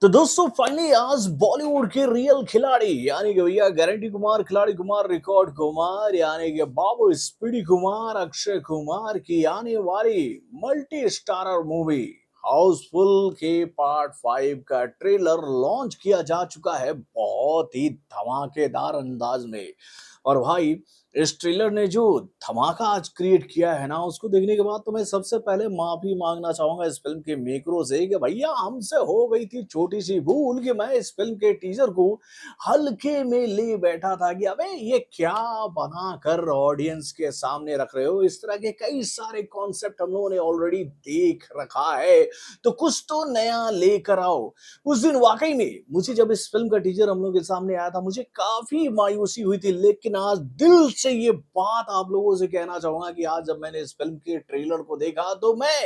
तो दोस्तों फाइनली आज बॉलीवुड के रियल खिलाड़ी यानी कि भैया गारंटी कुमार, खिलाड़ी कुमार, रिकॉर्ड कुमार यानी कि बाबू स्पीडी कुमार, अक्षय कुमार की आने वाली मल्टी स्टारर मूवी हाउसफुल के पार्ट 5 का ट्रेलर लॉन्च किया जा चुका है बहुत ही धमाकेदार अंदाज में। और भाई इस ट्रेलर ने जो धमाका आज क्रिएट किया है ना, उसको देखने के बाद तो मैं सबसे पहले माफी मांगना चाहूंगा इस फिल्म के मेकरों से कि भैया हमसे हो गई थी छोटी सी भूल कि मैं इस फिल्म के टीजर को हल्के में ले बैठा था कि अबे ये क्या बना कर ऑडियंस के सामने रख रहे हो। इस तरह के कई सारे कॉन्सेप्ट हम लोगों ने ऑलरेडी देख रखा है, तो कुछ तो नया लेकर आओ। उस दिन वाकई में मुझे जब इस फिल्म का टीजर हम लोग के सामने आया था, मुझे काफी मायूसी हुई थी, लेकिन आज दिल से ये बात आप लोगों से कहना चाहूंगा कि आज जब मैंने इस फिल्म के ट्रेलर को देखा तो मैं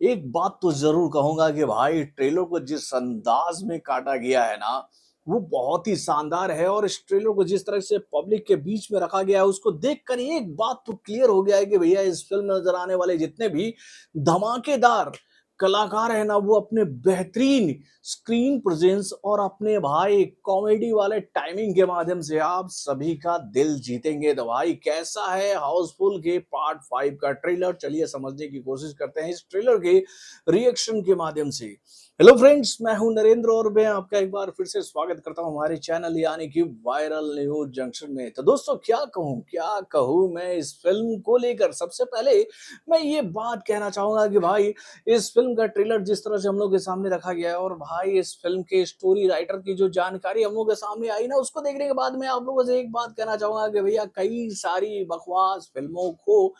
एक बात तो जरूर कहूंगा कि भाई ट्रेलर को जिस अंदाज में काटा गया है ना, वो बहुत ही शानदार है। और इस ट्रेलर को जिस तरह से पब्लिक के बीच में रखा गया है, उसको देखकर एक बात तो क्लियर हो गया है कि भैया इस फिल्म में नजर आने वाले जितने भी धमाकेदार कलाकार है ना, वो अपने बेहतरीन स्क्रीन प्रेजेंस और अपने भाई कॉमेडी वाले टाइमिंग के माध्यम से आप सभी का दिल जीतेंगे। तो भाई कैसा है हाउसफुल के पार्ट 5 का ट्रेलर, चलिए समझने की कोशिश करते हैं इस ट्रेलर के रिएक्शन के माध्यम से। हेलो फ्रेंड्स, मैं हूं नरेंद्र और मैं आपका एक बार फिर से स्वागत करता हूं हमारे चैनल यानी कि वायरल न्यूज जंक्शन में। तो दोस्तों क्या कहूं मैं इस फिल्म को लेकर। सबसे पहले मैं ये बात कहना चाहूंगा कि भाई इस फिल्म का ट्रेलर जिस तरह से हम लोग के सामने रखा गया है और भाई इस फिल्म के स्टोरी राइटर की जो जानकारी हम लोग के सामने आई ना, उसको देखने के बाद मैं आप लोगों से एक बात कहना चाहूंगा कि भैया कई सारी बकवास फिल्मों को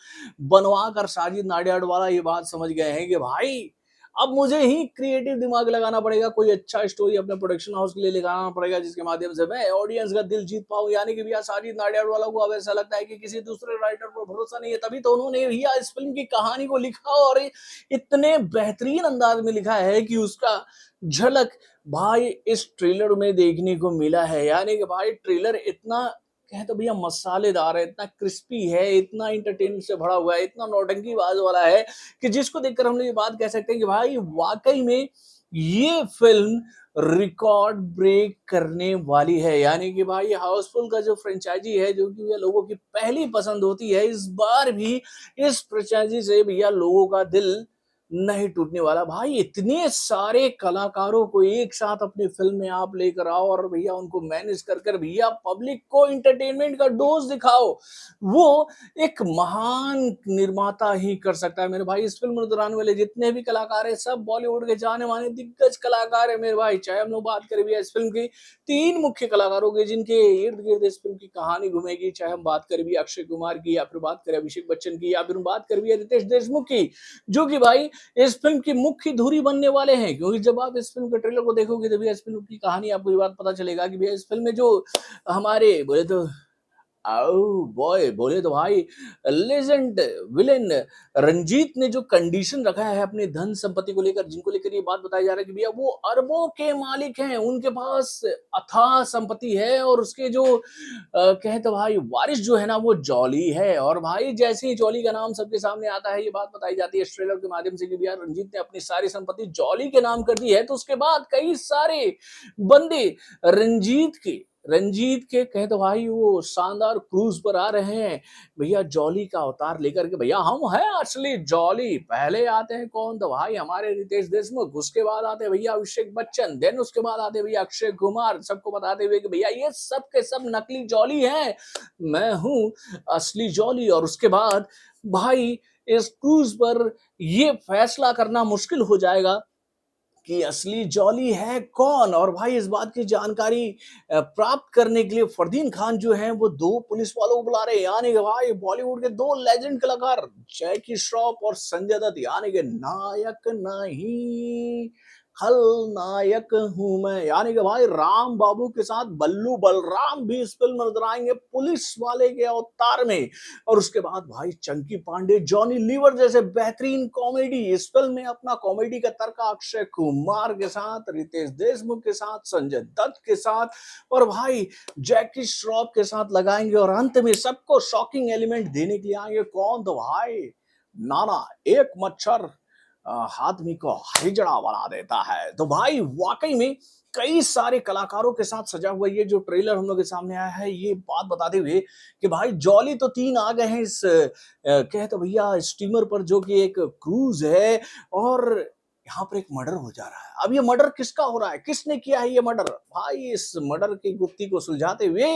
बनवा कर साजिद नाडियाडवाला ये बात समझ गए हैं कि भाई अब मुझे ही क्रिएटिव दिमाग लगाना पड़ेगा, कोई अच्छा स्टोरी अपने प्रोडक्शन हाउस के लिए लगाना पड़ेगा जिसके माध्यम से मैं ऑडियंस का दिल जीत पाऊं। यानी कि भैया साजिद नाडियाडवाला को अब ऐसा लगता है कि किसी दूसरे राइटर पर भरोसा नहीं है, तभी तो उन्होंने भैया इस फिल्म की कहानी को लिखा और इतने बेहतरीन अंदाज में लिखा है कि उसका झलक भाई इस ट्रेलर में देखने को मिला है। यानी कि भाई ट्रेलर इतना कहें तो भैया मसालेदार है, इतना क्रिस्पी है, इतना इंटरटेनमेंट से भरा हुआ है, इतना नौटंकीबाज वाला है कि जिसको देखकर हम लोग ये बात कह सकते हैं कि भाई वाकई में ये फिल्म रिकॉर्ड ब्रेक करने वाली है। यानी कि भाई हाउसफुल का जो फ्रेंचाइजी है, जो कि भैया लोगों की पहली पसंद होती है, इस बार भी इस फ्रेंचाइजी से भैया लोगों का दिल नहीं टूटने वाला। भाई इतने सारे कलाकारों को एक साथ अपनी फिल्म में आप लेकर आओ और भैया उनको मैनेज कर कर भैया पब्लिक को इंटरटेनमेंट का डोज दिखाओ, वो एक महान निर्माता ही कर सकता है मेरे भाई। इस फिल्म में नजर आने वाले जितने भी कलाकार हैं, सब बॉलीवुड के जाने माने दिग्गज कलाकार है मेरे भाई। चाहे हम लोग बात करें भैया इस फिल्म की तीन मुख्य कलाकारों की जिनके इर्द गिर्द इस फिल्म की कहानी घूमेगी, चाहे हम बात करें भी अक्षय कुमार की, या फिर बात करें अभिषेक बच्चन की, या फिर बात करें भी रितेश देशमुख की, जो कि भाई इस फिल्म की मुख्य धुरी बनने वाले हैं। क्योंकि जब आप इस फिल्म के ट्रेलर को देखोगे तो भैया इस फिल्म की कहानी आपको ये बात पता चलेगा कि भैया इस फिल्म में जो हमारे बोले तो ओह बॉय बोले तो भाई लेजेंड विलेन रंजीत ने जो कंडीशन रखा है अपनी धन संपत्ति को लेकर, जिनको लेकर ये बात बताया जा रहा है कि भैया वो अरबों के मालिक हैं, उनके पास अथाह संपत्ति है और उसके जो कहे तो भाई वारिस जो है ना वो जॉली है। और भाई जैसे ही जॉली का नाम सबके सामने आता है, ये बात बताई जाती है इस ट्रेलर के माध्यम से कि भैया रंजीत ने अपनी सारी संपत्ति जॉली के नाम कर दी है। तो उसके बाद कई सारे बंदे रंजीत के कहे तो भाई वो शानदार क्रूज पर आ रहे हैं भैया जॉली का अवतार लेकर के। भैया हम हैं असली जॉली। पहले आते हैं कौन, तो भाई हमारे रितेश देशमुख, उसके बाद आते हैं भैया अभिषेक बच्चन, देन उसके बाद आते हैं भैया अक्षय कुमार, सबको बताते हुए कि भैया ये सब के सब नकली जॉली हैं, मैं हूं असली जॉली। और उसके बाद भाई इस क्रूज पर ये फैसला करना मुश्किल हो जाएगा कि असली जॉली है कौन। और भाई इस बात की जानकारी प्राप्त करने के लिए फरदीन खान जो है वो दो पुलिस वालों को बुला रहे हैं। यानी कि भाई बॉलीवुड के दो लेजेंड कलाकार जैकी श्रॉफ और संजय दत्त, यानी कि नायक नहीं खलनायक हूं मैं। यानी कि भाई राम बाबू के साथ बल्लू बलराम भी इस फिल्म में नजर आएंगे पुलिस वाले के अवतार में। और उसके बाद भाई चंकी पांडे, जॉनी लीवर जैसे बेहतरीन कॉमेडी इस फिल्म में अपना कॉमेडी का तड़का अक्षय कुमार के साथ, रितेश देशमुख के साथ, संजय दत्त के साथ और भाई जैकी श्रॉफ के साथ लगाएंगे। और अंत में सबको शॉकिंग एलिमेंट देने के लिए आएंगे कौन, तो भाई नाना एक मच्छर आदमी को हिजड़ा बना देता है। तो भाई वाक़ई में कई सारे कलाकारों के साथ सजा हुआ ये जो ट्रेलर हम लोग के सामने आया है, ये बात बताते हुए कि भाई जॉली तो 3 आ गए हैं इस कहे तो भैया स्टीमर पर जो कि एक क्रूज़ है और यहाँ पर एक मर्डर हो जा रहा है। अब ये मर्डर किसका हो रहा है? किसने किया है ये मर्डर? भाई इस मर्डर की गुत्थी को सुलझाते हुए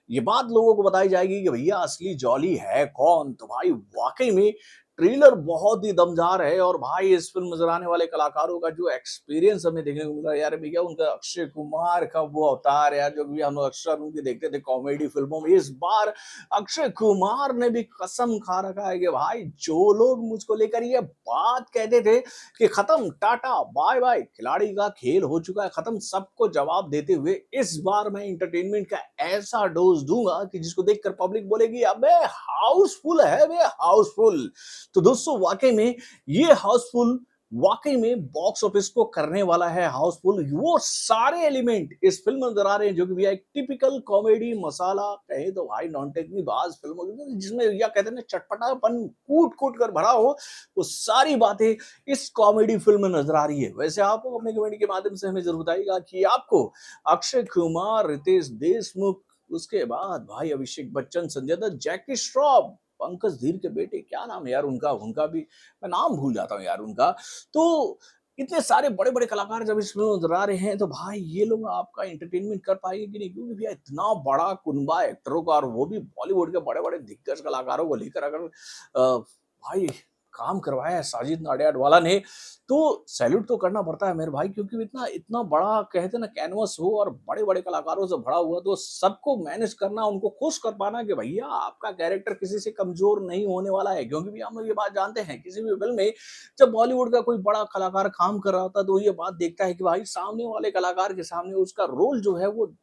ये बात लोगों को बताई जाएगी कि भैया असली जॉली है कौन? तो भाई वाक़ई में ट्रेलर बहुत ही दमदार है और भाई इस फ़िल्म में नज़र आने वाले कलाकारों का जो एक्सपीरियंस हमें देखने को मिल रहा है यार भैया उनका अक्षय कुमार का वो अवतार यार जो कि हम लोग अक्सर उनकी देखते थे कॉमेडी फ़िल्मों में। इस बार अक्षय कुमार ने भी कसम खा रखा है कि भाई जो लोग मुझको लेकर ये बात कहते थे कि खत्म टाटा बाय-बाय खिलाड़ी का खेल हो चुका है खत्म सबको जवाब देते हुए इस बार मैं एंटरटेनमेंट का ऐसा डोज़ दूँगा कि जिसको देखकर पब्लिक बोलेगी अबे हाउसफुल है बे हाउसफुल। तो दोस्तों वाकई में ये हाउसफुल वाकई में बॉक्स ऑफिस को करने वाला है हाउसफुल वो सारे एलिमेंट इस फिल्म में नजर आ रहे हैं जो कि भैया एक टिपिकल कॉमेडी मसाला कहे तो भाई नॉन टेक्निक बाज फिल्मों की जिसमें या कहते हैं ना चटपटापन कूट कूट कर भरा हो वो सारी बातें इस कॉमेडी फिल्म में नजर आ रही है। वैसे आप अपने कमेंट के माध्यम से हमें जरूर बताइएगा कि आपको अक्षय कुमार रितेश देशमुख उसके बाद भाई अभिषेक बच्चन संजय दत्त जैकी श्रॉफ पंकज धीर के बेटे क्या नाम है यार उनका उनका भी मैं नाम भूल जाता हूँ यार उनका। तो इतने सारे बड़े-बड़े कलाकार जब इसमें नज़र आ रहे हैं तो भाई ये लोग आपका एंटरटेनमेंट कर पाएँगे कि नहीं? क्योंकि भैया इतना बड़ा कुनबा एक्टरों का और वो भी बॉलीवुड के बड़े-बड़े दिग्गज कलाकारों को लेकर अगर भाई काम करवाया है साजिद नाडियाडवाला ने तो सैल्यूट तो करना पड़ता है मेरे भाई क्योंकि इतना इतना बड़ा कहते हैं ना कैनवस हो और बड़े-बड़े कलाकारों से भरा हुआ तो सबको मैनेज करना, उनको खुश कर पाना कि भैया आपका कैरेक्टर किसी से कमज़ोर नहीं होने वाला है। क्योंकि भैया हम लोग ये बात जानते हैं किसी भी फ़िल्म में जब बॉलीवुड का कोई बड़ा कलाकार काम कर रहा होता है तो ये बात देखता है कि भाई सामने वाले कलाकार के सामने उसका रोल जो है वो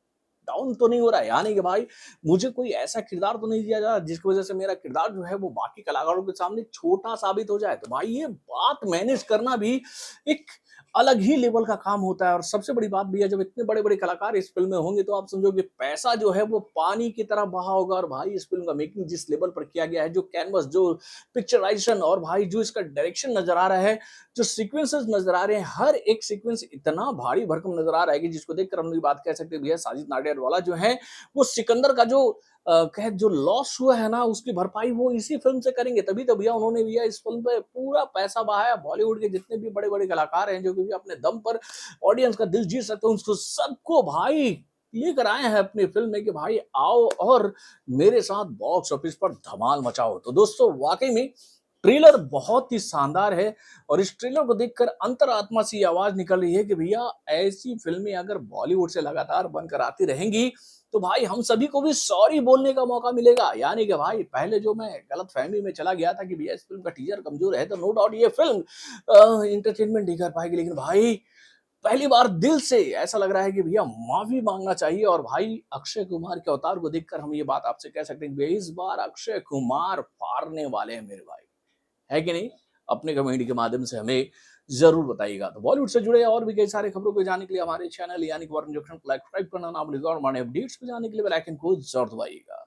डाउन तो नहीं हो रहा है। यानी कि भाई मुझे कोई ऐसा किरदार तो नहीं दिया जा रहा जिसकी वज़ह से मेरा किरदार जो है वो बाकी कलाकारों के सामने छोटा साबित हो जाए। तो भाई ये बात मैनेज करना भी एक अलग ही लेवल का काम होता है और सबसे बड़ी बात भैया जब इतने बड़े-बड़े कलाकार इस फ़िल्म में होंगे तो आप समझो कि पैसा जो है वो पानी की तरह बहा होगा और भाई इस फ़िल्म का मेकिंग जिस लेवल पर किया गया है, जो कैनवास, जो पिक्चराइज़ेशन और भाई जो इसका डायरेक्शन नज़र आ रहा है, जो सीक्वेंसेस नज़र आ रहे हैं, हर एक सीक्वेंस इतना भारी भरकम नज़र आ रहा है कि जिसको देखकर हम ये बात कह सकते हैं भैया साजिद नाडियाडवाला जो है वो सिकंदर का जो कहे जो लॉस हुआ है ना उसकी भरपाई वो इसी फिल्म से करेंगे तभी तो भैया उन्होंने भैया इस फिल्म पे पूरा पैसा बहाया बॉलीवुड के जितने भी बड़े-बड़े कलाकार हैं जो कि अपने दम पर ऑडियंस का दिल जीत सकते हैं उसको सबको भाई लेकर आए हैं अपनी फिल्म में कि भाई आओ और मेरे साथ बॉक्स ऑफिस पर धमाल मचाओ। तो दोस्तों वाकई में ट्रेलर बहुत ही शानदार है और इस ट्रेलर को देखकर अंतरात्मा से ये आवाज निकल रही है कि भैया ऐसी फिल्में अगर बॉलीवुड से लगातार बनकर आती रहेंगी तो भाई हम सभी को भी सॉरी बोलने का मौका मिलेगा। यानी कि भाई पहले जो मैं गलतफहमी में चला गया था कि भैया इस फिल्म का टीजर कमजोर है तो नो डाउट ये फिल्म एंटरटेनमेंट नहीं कर पाएगी लेकिन भाई पहली बार दिल से ऐसा लग रहा है कि भैया माफी मांगना चाहिए और भाई अक्षय कुमार के अवतार को देखकर हम ये बात आपसे कह सकते हैं कि इस बार अक्षय कुमार फाड़ने वाले हैं मेरे भाई, है कि नहीं? अपने कमेंट के माध्यम से हमें ज़रूर बताइएगा। तो बॉलीवुड से जुड़े और भी कई सारे खबरों को जानने के लिए हमारे चैनल यानी कि वार्न जंक्शन को लाइक सब्सक्राइब करना ना भूलिएगा और हमारे अपडेट्स को जानने के लिए बेल आइकन को ज़रूर दबाइएगा।